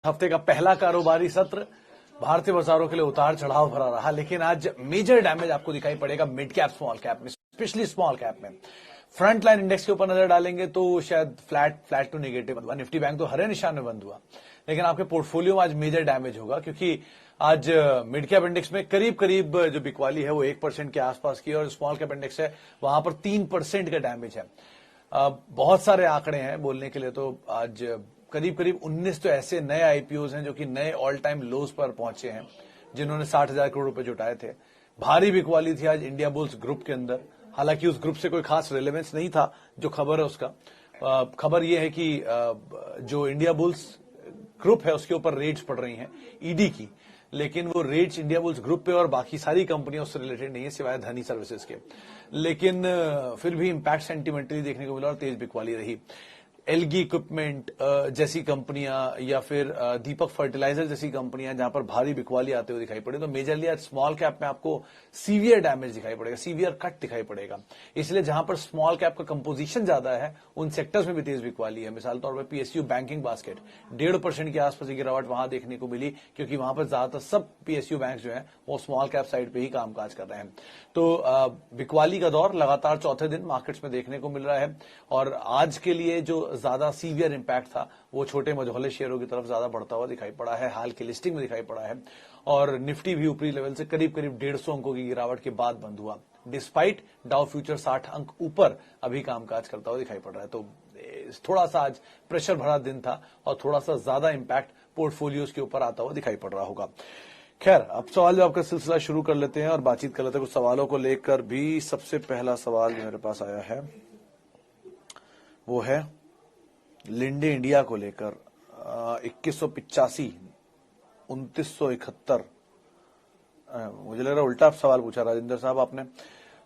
हफ्ते का पहला कारोबारी सत्र भारतीय बाजारों के लिए उतार चढ़ाव भरा रहा, लेकिन आज मेजर डैमेज आपको दिखाई पड़ेगा मिड कैप स्मॉल कैप में, स्पेशली स्मॉल कैप में। फ्रंट लाइन इंडेक्स के ऊपर नजर डालेंगे तो शायद flat to negative. Nifty bank तो हरे निशान में बंद हुआ, लेकिन आपके पोर्टफोलियो में आज मेजर डैमेज होगा, क्योंकि आज मिड कैप इंडेक्स में करीब करीब जो बिकवाली है वो 1% के आसपास की, और स्मॉल कैप इंडेक्स है वहां पर 3% का डैमेज है। बहुत सारे आंकड़े हैं बोलने के लिए, तो आज करीब करीब 19 तो ऐसे नए आईपीओज हैं जो कि नए ऑल टाइम लोज पर पहुंचे हैं, जिन्होंने 60,000 करोड़ रुपए जुटाए थे। भारी बिकवाली थी आज इंडिया बुल्स ग्रुप के अंदर, हालांकि उस ग्रुप से कोई खास रिलेवेंस नहीं था जो खबर है उसका। खबर यह है कि जो इंडिया बुल्स ग्रुप है उसके ऊपर रेड्स पड़ रही हैं ईडी की, लेकिन वो रेड्स इंडिया बुल्स ग्रुप पे और बाकी सारी कंपनियों से रिलेटेड नहीं है सिवाय धनी सर्विसेज के। लेकिन फिर भी इंपैक्ट सेंटिमेंटली देखने को मिला और तेज बिकवाली रही। एलगी इक्विपमेंट जैसी कंपनियां या फिर दीपक फर्टिलाइजर जैसी कंपनियां जहां पर भारी बिकवाली आते हुए दिखाई पड़े, तो मेजरली आज स्मॉल कैप में आपको सीवियर डैमेज दिखाई पड़ेगा, सीवियर कट दिखाई पड़ेगा। इसलिए जहां पर स्मॉल कैप का कंपोजिशन ज्यादा है उन सेक्टर्स में भी तेज बिकवाली है। मिसाल तौर पर पीएसयू बैंकिंग बास्केट 1.5% के आसपास की गिरावट वहां देखने को मिली, क्योंकि वहां पर ज्यादातर सब पीएसयू बैंक जो है वो स्मॉल कैप साइड पे ही कामकाज कर रहे हैं। तो बिकवाली का दौर लगातार चौथे दिन मार्केट्स में देखने को मिल रहा है, और आज के लिए जो ज्यादा सीवियर इंपैक्ट था वो छोटे मझौले शेयरों की तरफ ज्यादा बढ़ता हुआ दिखाई पड़ा है, हाल की लिस्टिंग में दिखाई पड़ा है। और निफ्टी भी ऊपरी लेवल से करीब करीब 150 अंकों की गिरावट के बाद बंद हुआ, डिस्पाइट डाउ फ्यूचर 60 अंक ऊपर अभी कामकाज करता हुआ दिखाई पड़ रहा है। तो थोड़ा सा आज प्रेशर भरा दिन था और थोड़ा सा ज्यादा इंपैक्ट पोर्टफोलियोज के ऊपर आता हुआ दिखाई पड़ रहा होगा। खैर, अब सवाल जवाब का सिलसिला शुरू कर लेते हैं और बातचीत कर लेते हैं कुछ सवालों को लेकर भी। सबसे पहला सवाल जो मेरे पास आया है वो है लिंडे इंडिया को लेकर। 2185, 2971, मुझे लग रहा है उल्टा सवाल पूछा राजेंद्र साहब आपने।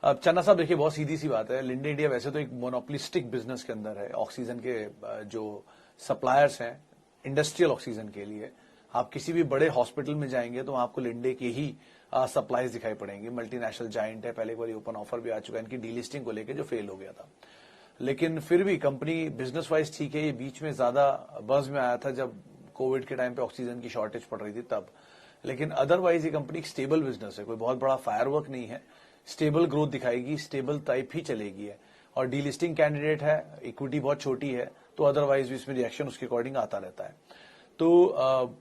अब चन्ना साहब देखिए, बहुत सीधी सी बात है, लिंडे इंडिया वैसे तो एक मोनोपोलिस्टिक बिजनेस के अंदर है। ऑक्सीजन के जो सप्लायर्स हैं इंडस्ट्रियल ऑक्सीजन के लिए, आप किसी भी बड़े हॉस्पिटल में जाएंगे तो आपको लिंडे की ही सप्लाईज दिखाई पड़ेंगी। मल्टीनेशनल जायंट है, पहले एक बार ओपन ऑफर भी आ चुका है इनकी डीलिस्टिंग को लेकर जो फेल हो गया था, लेकिन फिर भी कंपनी बिजनेस वाइज ठीक है। ये बीच में ज्यादा बज में आया था जब कोविड के टाइम पे ऑक्सीजन की शॉर्टेज पड़ रही थी तब, लेकिन अदरवाइज ये कंपनी एक स्टेबल बिजनेस है, कोई बहुत बड़ा फायरवर्क नहीं है। स्टेबल ग्रोथ दिखाएगी, स्टेबल टाइप ही चलेगी है, और डीलिस्टिंग कैंडिडेट है, इक्विटी बहुत छोटी है, तो अदरवाइज भी इसमें रिएक्शन उसके अकॉर्डिंग आता रहता है। तो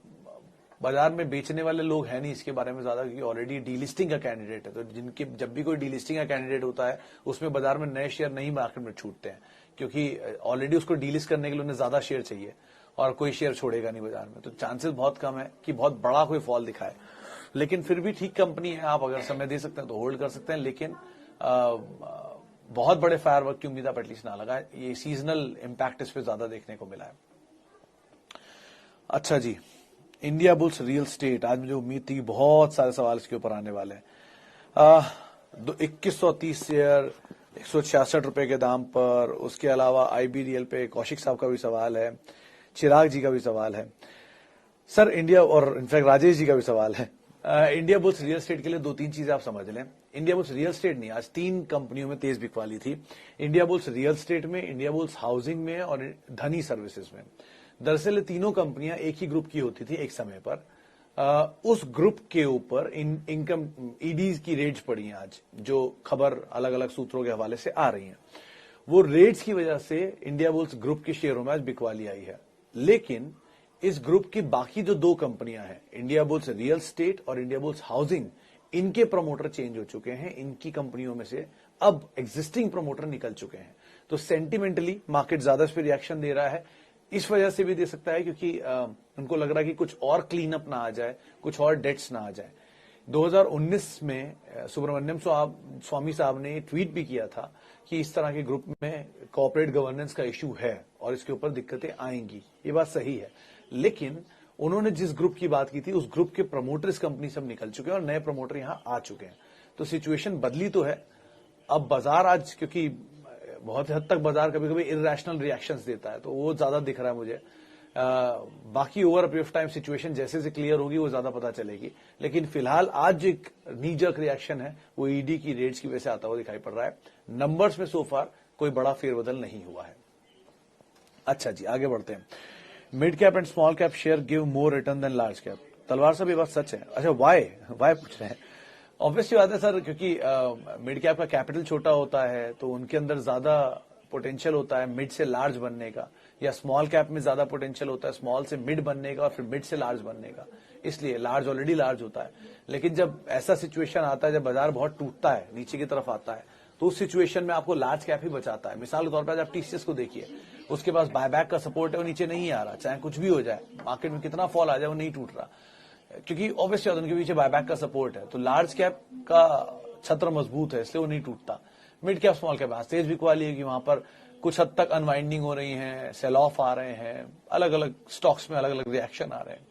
बाजार में बेचने वाले लोग हैं नहीं इसके बारे में ज्यादा, क्योंकि ऑलरेडी डीलिस्टिंग का कैंडिडेट है। तो जिनके जब भी कोई डीलिस्टिंग का कैंडिडेट होता है उसमें बाजार में नए शेयर नहीं मार्केट में छूटते हैं, क्योंकि ऑलरेडी उसको डीलिस्ट करने के लिए उन्हें ज्यादा शेयर चाहिए और कोई शेयर छोड़ेगा नहीं बाजार में। तो चांसेस बहुत कम है कि बहुत बड़ा कोई फॉल दिखाए, लेकिन फिर भी ठीक कंपनी है, आप अगर समय दे सकते हैं तो होल्ड कर सकते हैं, लेकिन बहुत बड़े फायरवर्क की उम्मीद आप एटलीस्ट ना लगाए। ये सीजनल इंपैक्ट इस पे ज्यादा देखने को मिला है। अच्छा जी, इंडिया बुल्स रियल स्टेट, आज मुझे उम्मीद थी बहुत सारे सवाल इसके ऊपर आने वाले हैं। 2130 शेयर 166 रुपए के दाम पर। उसके अलावा आईबीडीएल पे कौशिक साहब का भी सवाल है, चिराग जी का भी सवाल है सर इंडिया, और इनफैक्ट राजेश जी का भी सवाल है। इंडिया बुल्स रियल स्टेट के लिए दो तीन चीजें आप समझ लें। इंडिया बुल्स रियल स्टेट नहीं, आज 3 कंपनियों में तेज बिकवाली थी। इंडिया बुल्स रियल स्टेट में, इंडिया बुल्स हाउसिंग में और धनी सर्विसेज में। दरअसल तीनों कंपनियां एक ही ग्रुप की होती थी एक समय पर। उस ग्रुप के ऊपर इनकम ईडीज की रेड्स पड़ी हैं आज, जो खबर अलग अलग सूत्रों के हवाले से आ रही हैं। वो रेड्स की वजह से इंडिया बुल्स ग्रुप के शेयरों में आज बिकवाली आई है, लेकिन इस ग्रुप की बाकी जो 2 कंपनियां हैं, इंडिया बुल्स रियल स्टेट और इंडिया बुल्स हाउसिंग, इनके प्रमोटर चेंज हो चुके हैं। इनकी कंपनियों में से अब एग्जिस्टिंग प्रमोटर निकल चुके हैं, तो सेंटिमेंटली मार्केट ज्यादा इस पर रिएक्शन दे रहा है। इस वजह से भी दे सकता है क्योंकि उनको लग रहा है कि कुछ और क्लीन अप ना आ जाए, कुछ और डेट्स ना आ जाए। 2019 में सुब्रमण्यम स्वामी साहब ने ट्वीट भी किया था कि इस तरह के ग्रुप में कॉर्पोरेट गवर्नेंस का इश्यू है और इसके ऊपर दिक्कतें आएंगी। ये बात सही है, लेकिन उन्होंने जिस ग्रुप की बात की थी उस ग्रुप के प्रमोटर इस कंपनी से निकल चुके हैं और नए प्रमोटर यहां आ चुके हैं। तो सिचुएशन बदली तो है। अब बाजार आज, क्योंकि बहुत हद तक बाजार कभी कभी इरेशनल रिएक्शंस देता है, तो वो ज्यादा दिख रहा है मुझे। बाकी over period of time situation जैसे से क्लियर होगी वो ज्यादा पता चलेगी, लेकिन फिलहाल आज एक नीजर्क रिएक्शन है वो ईडी की रेट्स की वजह से आता हुआ दिखाई पड़ रहा है। नंबर्स में सो फार कोई बड़ा फेरबदल नहीं हुआ है। अच्छा जी, आगे बढ़ते हैं। Mid cap and small cap share give more return than large cap. Talwar साहब ये बात सच है? अच्छा, वाई पूछ रहे हैं। ऑब्वियसली बात है सर, क्योंकि मिड कैप का कैपिटल छोटा होता है तो उनके अंदर ज्यादा पोटेंशियल होता है मिड से लार्ज बनने का, या स्मॉल कैप में ज्यादा पोटेंशियल होता है स्मॉल से मिड बनने का और फिर मिड से लार्ज बनने का, इसलिए लार्ज ऑलरेडी लार्ज होता है। लेकिन जब ऐसा सिचुएशन आता है, जब बाजार बहुत टूटता है, नीचे की तरफ आता है, तो उस सिचुएशन में आपको लार्ज कैप ही बचाता है। मिसाल के तौर पर आप टीसीएस को देखिए, उसके पास बायबैक का सपोर्ट है, वो नीचे नहीं आ रहा, चाहे कुछ भी हो जाए, मार्केट में कितना फॉल आ जाए वो नहीं टूट रहा, क्योंकि ऑब्वियसली उनके पीछे बायबैक का सपोर्ट है। तो लार्ज कैप का छत्र मजबूत है, इसलिए वो नहीं टूटता। Mid cap small cap stage weak वाली है कि वहां पर कुछ हद तक अनवाइंडिंग हो रही है, सेल ऑफ आ रहे हैं, अलग अलग स्टॉक्स में अलग अलग रिएक्शन आ रहे हैं,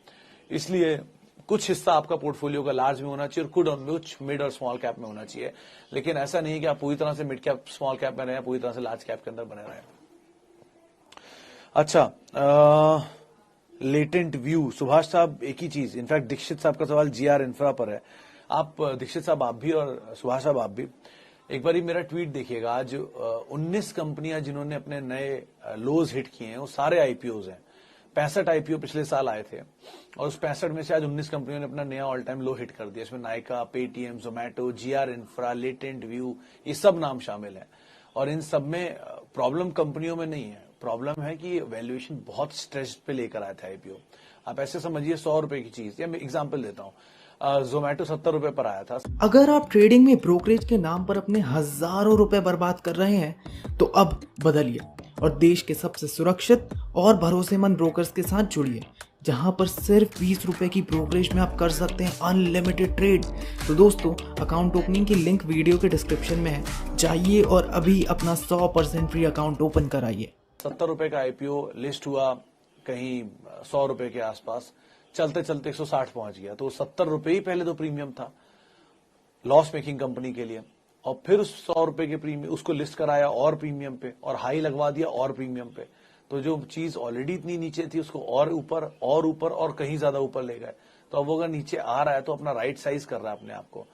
इसलिए कुछ हिस्सा आपका पोर्टफोलियो का लार्ज में होना चाहिए और कुछ मिड और स्मॉल कैप में होना चाहिए। लेकिन ऐसा नहीं कि आप पूरी तरह से मिड कैप स्मॉल कैप में रहे, पूरी तरह से लार्ज कैप के अंदर बने रहे। अच्छा, लेटेंट व्यू सुभाष साहब, एक ही चीज, इनफैक्ट दीक्षित साहब का सवाल जीआर इंफ्रा पर है। आप दीक्षित साहब आप भी और सुभाष साहब आप भी एक बार मेरा ट्वीट देखिएगा। आज 19 कंपनियां जिन्होंने अपने नए लोज हिट किए हैं वो सारे आईपीओज हैं। 65 आईपीओ पिछले साल आए थे और उस 65 में से आज 19 कंपनियों ने अपना नया ऑल टाइम लो हिट कर दिया। इसमें Nykaa, Paytm, Zomato, GR Infra, Latent View, ये सब नाम शामिल है। और इन सब में प्रॉब्लम कंपनियों में नहीं है, प्रॉब्लम है कि वैल्यूएशन बहुत स्ट्रेच पे लेकर आए थे आईपीओ। आप ऐसे समझिए 100 रुपए की चीज, या मैं एग्जाम्पल देता हूँ, जोमैटो 70 रुपए पर आया था। अगर आप ट्रेडिंग में ब्रोकरेज के नाम पर अपने हजारों रुपए बर्बाद कर रहे हैं तो अब बदलिए और देश के सबसे सुरक्षित और भरोसेमंद ब्रोकर्स के साथ जुड़िए, जहां पर सिर्फ 20 रुपए की ब्रोकरेज में आप कर सकते हैं अनलिमिटेड ट्रेड। तो दोस्तों, अकाउंट ओपनिंग की लिंक वीडियो के डिस्क्रिप्शन में है, जाइए और अभी अपना 100% फ्री अकाउंट ओपन कराइए। 70 रुपए का आईपीओ लिस्ट हुआ कहीं 100 रुपए के आसपास, चलते चलते 160 पहुंच गया। तो 70 रुपए ही पहले तो प्रीमियम था लॉस मेकिंग कंपनी के लिए, और फिर उस 100 रुपए के प्रीमियम उसको लिस्ट कराया और प्रीमियम पे, और हाई लगवा दिया और प्रीमियम पे। तो जो चीज ऑलरेडी इतनी नीचे थी उसको और ऊपर और ऊपर और कहीं ज्यादा ऊपर ले गए। तो अब वो अगर नीचे आ रहा है तो अपना राइट साइज कर रहा है अपने आप को।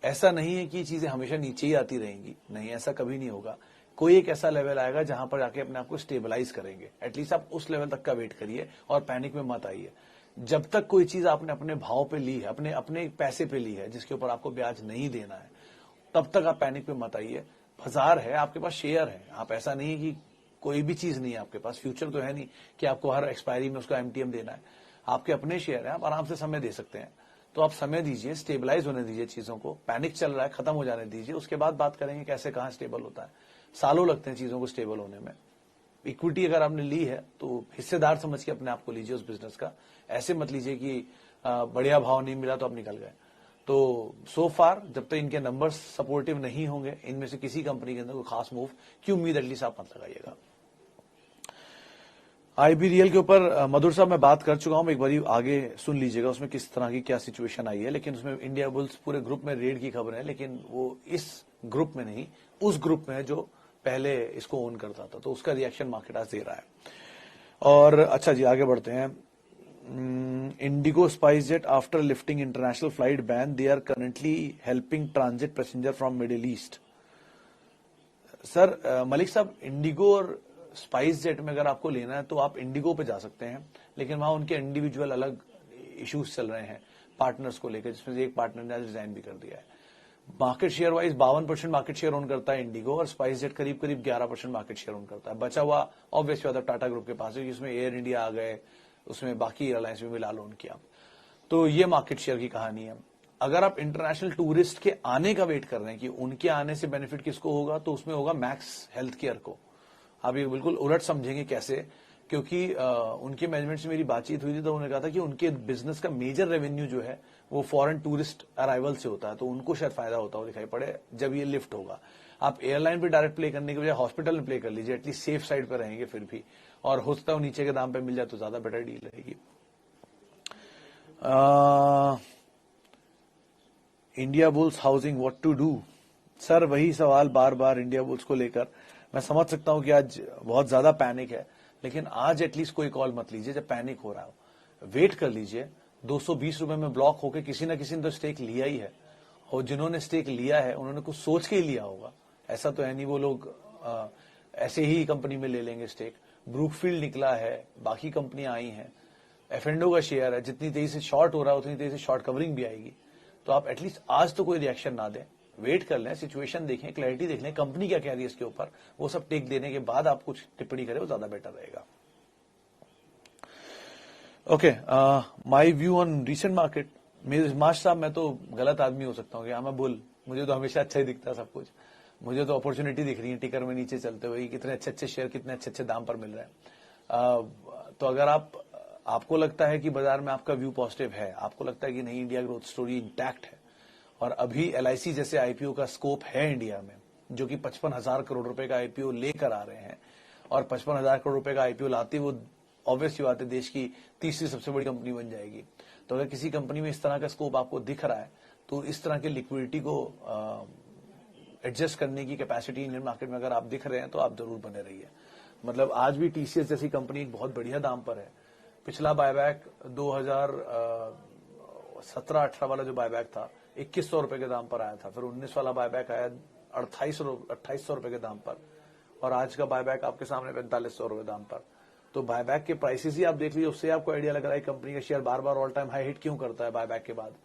ऐसा नहीं है कि चीजें हमेशा नीचे ही आती रहेंगी, नहीं, ऐसा कभी नहीं होगा। कोई एक ऐसा लेवल आएगा जहां पर जाके अपने आप को स्टेबलाइज करेंगे। एटलीस्ट आप उस लेवल तक का वेट करिए और पैनिक में मत आइए। जब तक कोई चीज आपने अपने भाव पे ली है, अपने अपने पैसे पे ली है जिसके ऊपर आपको ब्याज नहीं देना है, तब तक आप पैनिक में मत आइए। बाजार है, आपके पास शेयर है, आप ऐसा नहीं कि कोई भी चीज नहीं है आपके पास, फ्यूचर तो है नहीं कि आपको हर एक्सपायरी में उसका एमटीएम देना है। आपके अपने शेयर है, आप आराम से समय दे सकते हैं। तो आप समय दीजिए, स्टेबलाइज होने दीजिए चीजों को, पैनिक चल रहा है खत्म हो जाने दीजिए, उसके बाद बात करेंगे कैसे कहां स्टेबल होता है। सालों लगते हैं चीजों को स्टेबल होने में। इक्विटी अगर आपने ली है तो हिस्सेदार समझ के अपने आप को लीजिए उस बिजनेस का, ऐसे मत लीजिए कि बढ़िया भाव नहीं मिला तो आप निकल गए। तो सो फार जब तक इनके नंबर्स सपोर्टिव नहीं होंगे, इनमें से किसी कंपनी के अंदर कोई खास मूव की उम्मीद एटलीस्ट आप मत लगाइएगा। आईबीरियल के ऊपर मधुर साहब मैं बात कर चुका हूं, एक बार आगे सुन लीजिएगा उसमें किस तरह की क्या सिचुएशन आई है। लेकिन उसमें इंडिया बुल्स पूरे ग्रुप में रेड की खबर है, लेकिन वो इस ग्रुप में नहीं, उस ग्रुप में है जो पहले इसको ओन करता था, तो उसका रिएक्शन मार्केट आज दे रहा है। और अच्छा जी, आगे बढ़ते हैं। IndiGo SpiceJet after lifting international flight ban, they are currently helping transit passenger from Middle East. Sir Malik साहब, इंडिगो और स्पाइसजेट में अगर आपको लेना है तो आप इंडिगो पे जा सकते हैं, लेकिन वहां उनके इंडिविजुअल अलग इश्यूज चल रहे हैं पार्टनर्स को लेकर, जिसमें से एक पार्टनर ने आज रिजाइन भी कर दिया है। Market share wise 52% market share own करता है इंडिगो, और स्पाइसजेट करीब करीब 11% मार्केट शेयर ओन करता है। बचा हुआ ऑब्वियसली टाटा ग्रुप के पास है, जिसमें एयर इंडिया आ गए, उसमें बाकी एयरलाइंस में मिला लोन किया। तो ये मार्केट शेयर की कहानी है। अगर आप इंटरनेशनल टूरिस्ट के आने का वेट कर रहे हैं कि उनके आने से बेनिफिट किसको होगा, तो उसमें होगा मैक्स हेल्थ केयर को। आप ये बिल्कुल उलट समझेंगे कैसे, क्योंकि उनके मैनेजमेंट से मेरी बातचीत हुई थी तो उन्होंने कहा था कि उनके बिजनेस का मेजर रेवेन्यू जो है वो फॉरेन टूरिस्ट अराइवल से होता है, तो उनको शायद फायदा होता हो दिखाई पड़े जब ये लिफ्ट होगा। आप एयरलाइन पे डायरेक्ट प्ले करने के बजाय हॉस्पिटल में प्ले कर लीजिए, एटलीस्ट सेफ साइड पे रहेंगे फिर भी, और हो सकता है नीचे के दाम पे मिल जाए तो ज्यादा बेटर डील रहेगी। India Bulls Housing what to do. Sir वही सवाल बार बार इंडिया बुल्स को लेकर। मैं समझ सकता हूं कि आज बहुत ज्यादा पैनिक है, लेकिन आज एटलीस्ट कोई कॉल मत लीजिए जब पैनिक हो रहा हो। वेट कर लीजिए, 220 रुपए में ब्लॉक होकर किसी ना किसी ने तो स्टेक लिया ही है, और जिन्होंने स्टेक लिया है उन्होंने कुछ सोच के ही लिया होगा। ऐसा तो है नहीं वो लोग ऐसे ही कंपनी में ले लेंगे स्टेक। ब्रूकफील्ड निकला है, बाकी कंपनियां आई हैं, एफएंडो का शेयर है, जितनी तेजी से शॉर्ट हो रहा है उतनी तेजी से शॉर्ट कवरिंग भी आएगी। तो आप एटलीस्ट आज तो कोई रिएक्शन ना दें, वेट कर लें, सिचुएशन देखें, क्लैरिटी देख लें, कंपनी क्या कह रही है इसके ऊपर, वो सब टेक देने के बाद आप कुछ टिप्पणी करें, वो ज्यादा बेटर रहेगा। Okay, my view on recent market. मेरे मास्टर साहब, मैं तो गलत आदमी हो सकता हूँ कि हाँ मैं बोल, मुझे तो हमेशा अच्छा ही दिखता है सब कुछ, मुझे तो अपॉर्चुनिटी दिख रही है टिकर में नीचे चलते हुए, कितने अच्छे अच्छे शेयर कितने अच्छे अच्छे दाम पर मिल रहे हैं। तो अगर आपको लगता है कि बाजार में आपका व्यू पॉजिटिव है, आपको लगता है कि नहीं इंडिया ग्रोथ स्टोरी इंटैक्ट है और अभी एलआईसी जैसे आईपीओ का स्कोप है इंडिया में, जो कि 55,000 करोड़ रुपए का आईपीओ लेकर आ रहे हैं, और 55,000 करोड़ रुपए का आईपीओ लाते वो ऑब्वियसली बात है देश की तीसरी सबसे बड़ी कंपनी बन जाएगी। तो अगर किसी कंपनी में इस तरह का स्कोप आपको दिख रहा है, तो इस तरह के लिक्विडिटी को एडजस्ट करने की कैपेसिटी इंडियन मार्केट में अगर आप दिख रहे हैं तो आप जरूर बने रहिए। मतलब आज भी टीसीएस जैसी कंपनी एक बहुत बढ़िया दाम पर है। पिछला बायबैक 2017-18 वाला जो बायबैक था 2100 रुपए के दाम पर आया था, फिर 19 वाला बायबैक आया 2800 रुपए के दाम पर, और आज का बायबैक आपके सामने 4500 रुपए दाम पर। तो बायबैक के प्राइसेस ही आप देख लीजिए, उससे आपको आइडिया लग रहा है कंपनी का शेयर बार बार ऑल टाइम हाई हिट क्यों करता है बायबैक के बाद।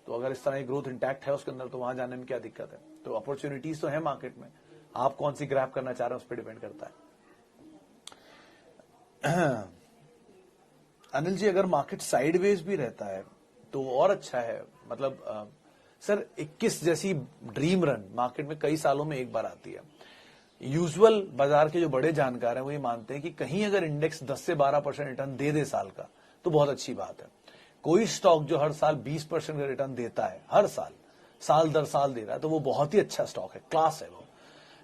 तो अगर इस तरह की ग्रोथ इंटैक्ट है उसके अंदर, तो वहां जाने में क्या दिक्कत है। तो अपॉर्चुनिटीज तो है मार्केट में, आप कौन सी ग्रैब करना चाह रहे हैं उस पर डिपेंड करता है। अनिल जी, अगर मार्केट साइडवेज भी रहता है तो और अच्छा है। मतलब सर 21 जैसी ड्रीम रन मार्केट में कई सालों में एक बार आती है। यूजुअल बाजार के जो बड़े जानकार हैं वो ये मानते हैं कि कहीं अगर इंडेक्स 10 से 12% रिटर्न दे दे साल का, तो बहुत अच्छी बात है। कोई स्टॉक जो हर साल 20% का रिटर्न देता है, हर साल दर साल दे रहा है, तो वो बहुत ही अच्छा स्टॉक है, क्लास है वो।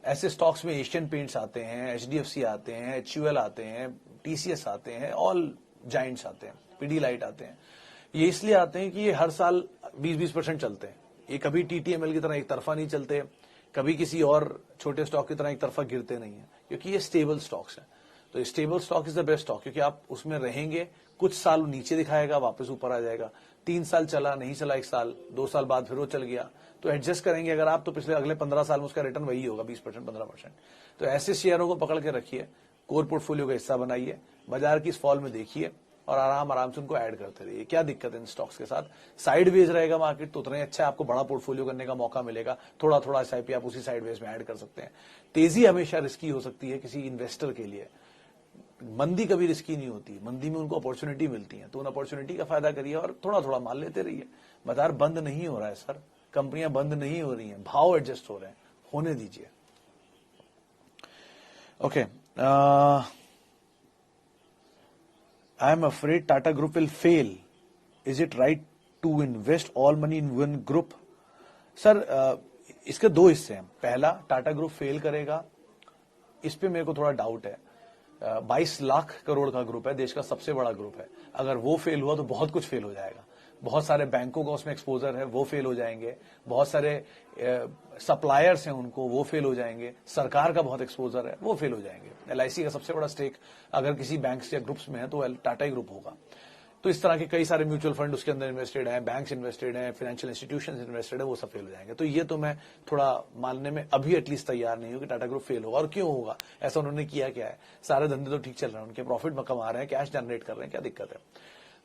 ऐसे स्टॉक्स में एशियन पेंट्स आते हैं, एचडीएफसी आते हैं, एचयूएल आते हैं, टीसीएस आते हैं, ऑल जाइंट्स आते हैं, पीडीलाइट आते हैं। ये इसलिए आते हैं कि ये हर साल 20-20% चलते हैं। ये कभी टीटीएमएल की तरह एक तरफा नहीं चलते, कभी किसी और छोटे स्टॉक की तरह एक तरफा गिरते नहीं है, क्योंकि ये स्टेबल स्टॉक्स हैं। तो stable stock is the best stock, क्योंकि आप उसमें रहेंगे, कुछ साल नीचे दिखाएगा, वापस ऊपर आ जाएगा। 3 साल चला, नहीं चला 1 साल, 2 साल बाद फिर वो चल गया, तो एडजस्ट करेंगे अगर आप, तो पिछले अगले 15 साल में उसका रिटर्न वही होगा, 20% 15%। तो ऐसे शेयरों को पकड़ के रखिए, कोर पोर्टफोलियो का हिस्सा बनाइए, बाजार की इस फॉल में देखिए और आराम से उनको ऐड करते रहिए। क्या दिक्कत है इन स्टॉक्स के साथ? साइडवेज रहेगा मार्केट तो उतना ही अच्छा है, आपको बड़ा पोर्टफोलियो करने का मौका मिलेगा। थोड़ा थोड़ा एसआईपी आप उसी साइडवेज में ऐड कर सकते हैं। तेजी हमेशा रिस्की हो सकती है किसी इन्वेस्टर के लिए, मंदी कभी रिस्की नहीं होती। मंदी में उनको अपॉर्चुनिटी मिलती है, तो उन अपॉर्चुनिटी का फायदा करिए और थोड़ा थोड़ा माल लेते रहिए। बाजार बंद नहीं हो रहा है सर, कंपनियां बंद नहीं हो रही हैं, भाव एडजस्ट हो रहे हैं, होने दीजिए। Okay, I am afraid Tata Group will fail. Is it right to invest all money in one group? Sir इसके 2 हिस्से हैं। पहला, टाटा ग्रुप फेल करेगा, इस पे मेरे को थोड़ा डाउट है। 22 लाख करोड़ का ग्रुप है, देश का सबसे बड़ा ग्रुप है। अगर वो फेल हुआ तो बहुत कुछ फेल हो जाएगा। बहुत सारे बैंकों का उसमें एक्सपोजर है, वो फेल हो जाएंगे। बहुत सारे सप्लायर्स हैं उनको, वो फेल हो जाएंगे। सरकार का बहुत एक्सपोजर है, वो फेल हो जाएंगे। एलआईसी का सबसे बड़ा स्टेक अगर किसी बैंक्स या ग्रुप्स में है तो टाटा ही ग्रुप होगा। तो इस तरह के कई सारे म्यूचुअल फंड उसके अंदर इन्वेस्टेड हैं, बैंक्स इन्वेस्टेड हैं, फाइनेंशियल इंस्टीट्यूशंस इन्वेस्टेड है, वो सब फेल हो जाएंगे। तो ये तो मैं थोड़ा मानने में अभी एटलीस्ट तैयार नहीं हूं कि टाटा ग्रुप फेल होगा। और क्यों होगा? ऐसा उन्होंने किया क्या है? सारे धंधे तो ठीक चल रहे हैं, उनके प्रॉफिट में कमा रहे हैं, कैश जनरेट कर रहे हैं, क्या दिक्कत है?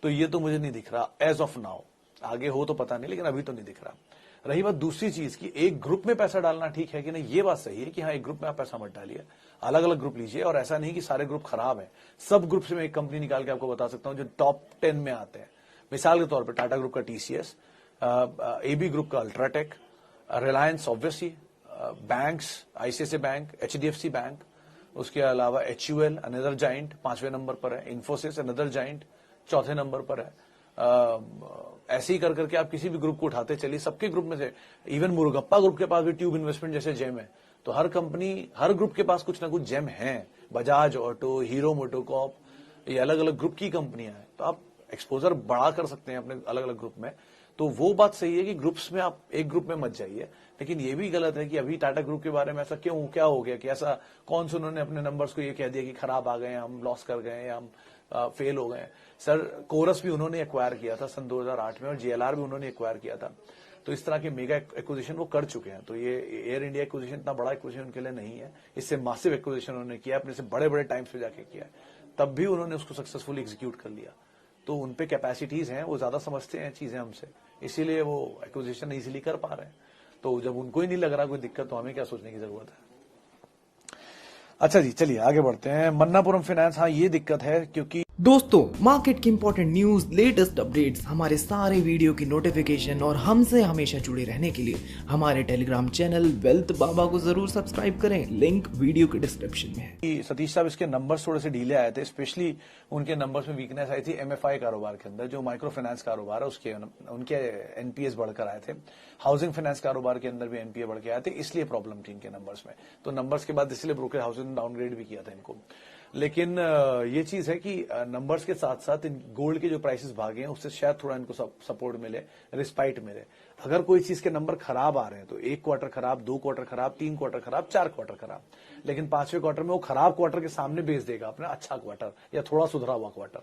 तो ये तो मुझे नहीं दिख रहा एज ऑफ नाउ। आगे हो तो पता नहीं, लेकिन अभी तो नहीं दिख रहा। रही बात दूसरी चीज की, एक ग्रुप में पैसा डालना ठीक है कि नहीं, ये बात सही है कि हाँ एक ग्रुप में आप पैसा मत डालिए, अलग अलग ग्रुप लीजिए। और ऐसा नहीं कि सारे ग्रुप खराब है, सब ग्रुप से मैं एक कंपनी निकाल के आपको बता सकता हूं जो टॉप 10 में आते हैं। मिसाल के तौर पर टाटा ग्रुप का टीसीएस, एबी ग्रुप का UltraTech, Reliance obviously, banks ICICI bank, HDFC bank, उसके अलावा एचयूएल अनदर जाइंट 5वें नंबर पर है, इन्फोसिस अनदर जाइंट 4थे नंबर पर है। ऐसे ही कर करके आप किसी भी ग्रुप को उठाते चलिए, सबके ग्रुप में से इवन मुरुगप्पा ग्रुप के पास भी ट्यूब इन्वेस्टमेंट जैसे जेम है। तो हर कंपनी, हर ग्रुप के पास कुछ ना कुछ जेम है। बजाज ऑटो, हीरो मोटोकॉप, ये अलग अलग ग्रुप की कंपनियां हैं, तो आप एक्सपोजर बढ़ा कर सकते हैं अपने अलग अलग ग्रुप में। तो वो बात सही है कि ग्रुप्स में आप एक ग्रुप में मत जाइए, लेकिन ये भी गलत है कि अभी टाटा ग्रुप के बारे में ऐसा क्यों, क्या हो गया कि ऐसा कौन से उन्होंने अपने नंबर्स को ये कह दिया कि खराब आ गए, हम लॉस कर गए या हम फेल हो गए। सर कोरस भी उन्होंने एक्वायर किया था सन 2008 में, और जीएलआर भी उन्होंने एक्वायर किया था। तो इस तरह के मेगा एक्विजिशन वो कर चुके हैं। तो ये एयर इंडिया एक्विजिशन इतना बड़ा एक्विजिशन उनके लिए नहीं है, इससे मासिव एक्विजिशन उन्होंने किया, अपने से बड़े बड़े टाइम्स पे जाके किया है, तब भी उन्होंने उसको सक्सेसफुली एग्जीक्यूट कर लिया। तो उन पे कैपेसिटीज हैं, वो ज्यादा समझते हैं चीजें हमसे, इसीलिए वो एक्विजिशन इजीली कर पा रहे हैं। तो जब उनको ही नहीं लग रहा कोई दिक्कत, तो हमें क्या सोचने की जरूरत है। अच्छा जी, चलिए आगे बढ़ते हैं। मन्नापुरम फाइनेंस, हाँ ये दिक्कत है क्योंकि दोस्तों, मार्केट की इंपॉर्टेंट न्यूज, लेटेस्ट अपडेट्स, हमारे सारे वीडियो की नोटिफिकेशन और हमसे हमेशा जुड़े रहने के लिए हमारे टेलीग्राम चैनल वेल्थ बाबा को जरूर सब्सक्राइब करें, लिंक वीडियो के डिस्क्रिप्शन में है। कि सतीश साहब इसके नंबर्स थोड़े से ढीले आए थे, स्पेशली उनके नंबर्स में वीकनेस आई थी एमएफआई कारोबार के अंदर, जो माइक्रो फाइनेंस कारोबार है उसके उनके एनपीएस बढ़कर आए थे। हाउसिंग फाइनेंस कारोबार के अंदर भी एनपीए बढ़ के आए थे, इसलिए प्रॉब्लम थी इनके नंबर्स में। तो नंबर्स के बाद इसलिए ब्रोकर हाउस ने डाउनग्रेड भी किया था इनको। लेकिन ये चीज है कि नंबर्स के साथ साथ इन गोल्ड के जो प्राइसेस भागे हैं उससे शायद थोड़ा इनको सपोर्ट मिले, रिस्पाइट मिले। अगर कोई चीज के नंबर खराब आ रहे हैं तो 1 क्वार्टर खराब, 2 क्वार्टर खराब, 3 क्वार्टर खराब, 4 क्वार्टर खराब, लेकिन 5वें क्वार्टर में वो खराब क्वार्टर के सामने बेच देगा अपना अच्छा क्वार्टर या थोड़ा सुधरा हुआ क्वार्टर।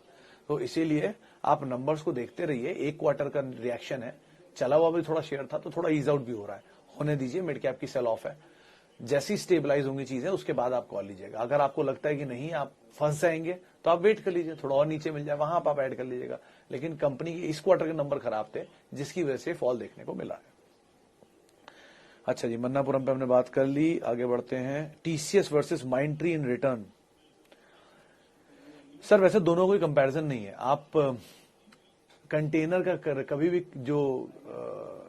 तो इसीलिए आप नंबर्स को देखते रहिए। 1 क्वार्टर का रिएक्शन है, चला हुआ भी थोड़ा शेयर था तो थोड़ा ईज आउट भी हो रहा है, होने दीजिए। मिड कैप की सेल ऑफ है, जैसी स्टेबलाइज होंगी चीजें उसके बाद आप कॉल लीजिएगा। अगर आपको लगता है कि नहीं आप फंस जाएंगे तो आप वेट कर लीजिए, थोड़ा और नीचे मिल जाए वहां आप ऐड कर लीजिएगा। लेकिन कंपनी के इस क्वार्टर के नंबर खराब थे जिसकी वजह से फॉल देखने को मिला है। अच्छा जी, मन्नापुरम पे हमने बात कर ली, आगे बढ़ते हैं। TCS versus Mindtree in return. Sir वैसे दोनों कोई कंपैरिजन नहीं है। आप कंटेनर का कभी भी जो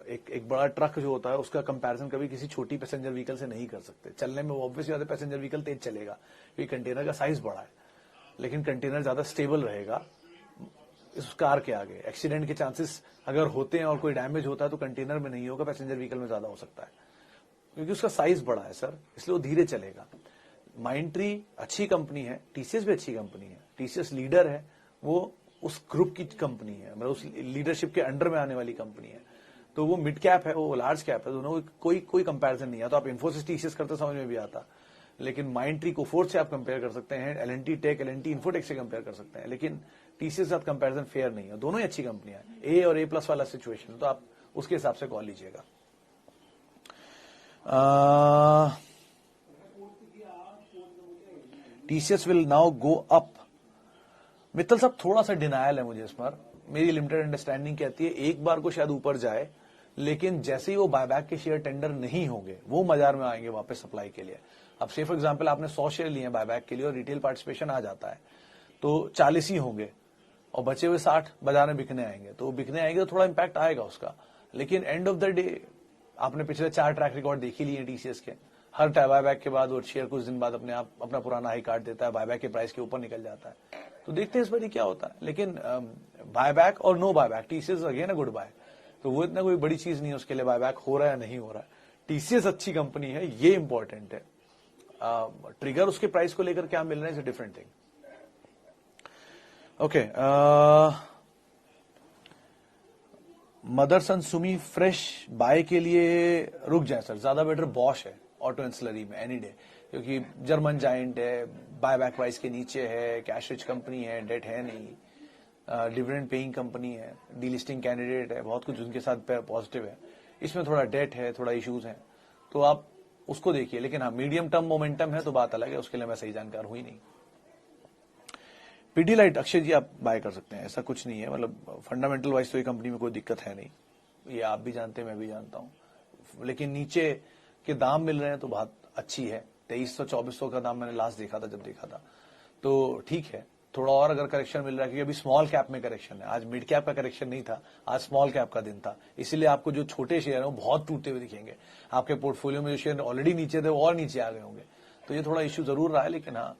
एक बड़ा ट्रक जो होता है उसका कंपैरिजन कभी किसी छोटी पैसेंजर व्हीकल से नहीं कर सकते। चलने में ऑब्वियसली ज्यादा पैसेंजर व्हीकल तेज चलेगा क्योंकि कंटेनर का साइज बड़ा है, लेकिन कंटेनर ज्यादा स्टेबल रहेगा इस कार के आगे। एक्सीडेंट के चांसेस अगर होते हैं और कोई डैमेज होता है तो कंटेनर में नहीं होगा, पैसेंजर व्हीकल में ज्यादा हो सकता है क्योंकि उसका साइज बड़ा है सर, इसलिए वो धीरे चलेगा। माइंडट्री अच्छी कंपनी है, टीसीएस भी अच्छी कंपनी है। टीसीएस लीडर है, वो उस ग्रुप की कंपनी है, मतलब उस लीडरशिप के अंडर में आने वाली कंपनी है। तो वो मिड कैप है, वो लार्ज कैप है, दोनों कोई कंपैरिजन नहीं है। तो आप इन्फोसिस टीसीएस करते समझ में भी आता, लेकिन माइंडट्री को फोर्थ से आप कंपेयर कर सकते हैं, एलएनटी टेक, एलएनटी इन्फोटेक से कंपेयर कर सकते हैं, लेकिन टीसीएस के साथ कंपैरिजन फेयर नहीं है। दोनों ही अच्छी कंपनियां हैं, ए और ए प्लस वाला सिचुएशन, तो आप उसके हिसाब से कॉल लीजिएगा। TCS will now go up. Mittal साहब थोड़ा सा डिनायल है मुझे इस पर, मेरी लिमिटेड अंडरस्टैंडिंग कहती है एक बार को शायद ऊपर जाए, लेकिन जैसे ही वो बायबैक के शेयर टेंडर नहीं होंगे वो बाजार में आएंगे वापस सप्लाई के लिए। अब से फॉर एग्जांपल आपने 100 शेयर लिए हैं बायबैक के लिए और रिटेल पार्टिसिपेशन आ जाता है तो 40 ही होंगे और बचे हुए 60 बाजार में बिकने आएंगे। तो बिकने आएंगे तो थोड़ा इंपैक्ट आएगा उसका, लेकिन एंड ऑफ द डे आपने पिछले 4 ट्रैक रिकॉर्ड देख ही लिए टीसीएस के। हर बायबैक के बाद वो शेयर कुछ दिन बाद अपना पुराना हाई काट देता है, बायबैक के प्राइस के ऊपर निकल जाता है। तो देखते हैं इस बार क्या होता है। लेकिन बायबैक और no buyback, TCS again good buy, तो वो इतना कोई बड़ी चीज नहीं है उसके लिए बायबैक हो रहा है या नहीं हो रहा है। टीसीएस अच्छी कंपनी है, ये इंपॉर्टेंट है। ट्रिगर उसके प्राइस को लेकर क्या मिल रहा है is a different thing. Okay, Motherson Sumi fresh buy के लिए रुक जाए सर, ज्यादा बेटर बॉश है ऑटो एंसिलरी में एनी डे, क्योंकि जर्मन जाइंट है, बायबैक प्राइस के नीचे है, कैश रिच कंपनी है, डेट है नहीं, डिविडेंड पेइंग कंपनी है, डीलिस्टिंग कैंडिडेट है, बहुत कुछ उनके साथ पॉजिटिव है। इसमें थोड़ा डेट है, थोड़ा इश्यूज हैं, तो आप उसको देखिए। लेकिन हाँ मीडियम टर्म मोमेंटम है तो बात अलग है, उसके लिए मैं सही जानकार हुई नहीं। पीडीलाइट अक्षय जी आप बाय कर सकते हैं, ऐसा कुछ नहीं है, मतलब फंडामेंटल वाइज तो ये कंपनी में कोई दिक्कत है नहीं, ये आप भी जानते हैं मैं भी जानता हूं। लेकिन नीचे के दाम मिल रहे हैं तो बात अच्छी है। 2300-2400 का दाम मैंने लास्ट देखा था जब देखा था, तो ठीक है। थोड़ा और अगर करेक्शन मिल रहा है, क्योंकि अभी स्मॉल कैप में करेक्शन है, आज मिड कैप का करेक्शन नहीं था, आज स्मॉल कैप का दिन था, इसीलिए आपको जो छोटे शेयर है वो बहुत टूटते हुए दिखेंगे। आपके पोर्टफोलियो में जो शेयर ऑलरेडी नीचे थे वो और नीचे आ गए होंगे, तो ये थोड़ा इश्यू जरूर रहा है। लेकिन हाँ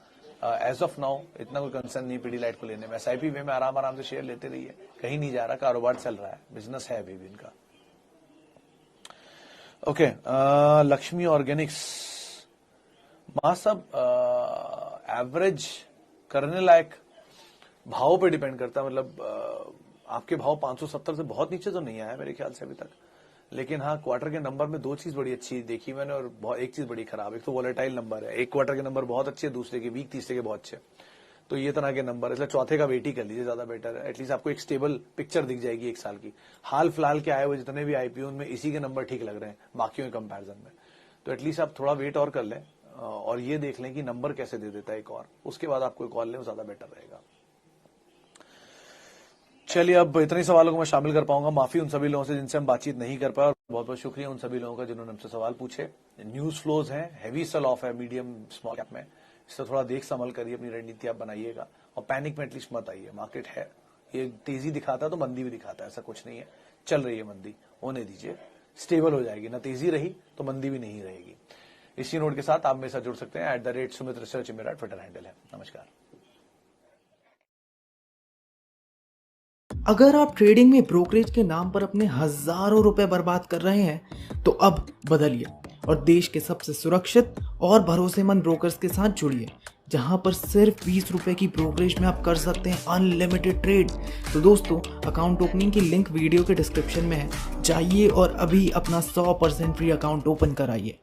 एज ऑफ नाउ इतना कोई कंसर्न नहीं पीडीलाइट को लेने में। एसआईपी वे में आराम से शेयर लेते रहिए, कहीं नहीं जा रहा, कारोबार चल रहा है, बिजनेस है अभी भी इनका। ओके, लक्ष्मी ऑर्गेनिक्स मां साहब एवरेज करने लायक भाव पे डिपेंड करता है, मतलब आपके भाव 570 से बहुत नीचे तो नहीं आया मेरे ख्याल से अभी तक। लेकिन हाँ क्वार्टर के नंबर में 2 चीज बड़ी अच्छी देखी मैंने और एक चीज बड़ी खराब। एक तो वॉलेटाइल नंबर है, एक क्वार्टर के नंबर बहुत अच्छे, दूसरे के वीक, तीसरे के बहुत अच्छे। तो ये तरह के नंबर, इसलिए चौथे का वेट ही कर लीजिए, ज्यादा बेटर है। एटलीस्ट आपको एक स्टेबल पिक्चर दिख जाएगी एक साल की। हाल फिलहाल के आए हुए जितने भी आईपीओ में इसी के नंबर ठीक लग रहे हैं बाकियों के कंपैरिजन में। तो एटलीस्ट आप थोड़ा वेट और कर लें और ये देख लें कि नंबर कैसे दे देता है एक और, उसके बाद आप कोई कॉल लें, वो ज्यादा बेटर रहेगा। चलिए, अब इतने सवालों को मैं शामिल कर पाऊंगा। माफी उन सभी लोगों से जिनसे हम बातचीत नहीं कर पाए, और बहुत बहुत शुक्रिया उन सभी लोगों का जिन्होंने हमसे सवाल पूछे। न्यूज फ्लोज हैं, हैवी सेल ऑफ है मीडियम स्मॉल कैप में, इससे थोड़ा देख संभल करिए, अपनी रणनीति आप बनाइएगा और पैनिक में एटलीस्ट मत आइए। मार्केट है, ये तेजी दिखाता है तो मंदी भी दिखाता है, ऐसा कुछ नहीं है। चल रही है मंदी, होने दीजिए, स्टेबल हो जाएगी। ना तेजी रही तो मंदी भी नहीं रहेगी। इसी नोट के साथ आप मेरे साथ जुड़ सकते हैं। @Sumit Research मेरा ट्विटर हैंडल है। नमस्कार। अगर आप ट्रेडिंग में ब्रोकरेज के नाम पर अपने हजारों रुपए बर्बाद कर रहे हैं तो अब बदलिए और देश के सबसे सुरक्षित और भरोसेमंद ब्रोकर्स के साथ जुड़िए, जहां पर सिर्फ 20 रुपए की ब्रोकरेज में आप कर सकते हैं अनलिमिटेड ट्रेड। तो दोस्तों, अकाउंट ओपनिंग की लिंक वीडियो के डिस्क्रिप्शन में है, जाइए और अभी अपना 100% फ्री अकाउंट ओपन कराइए।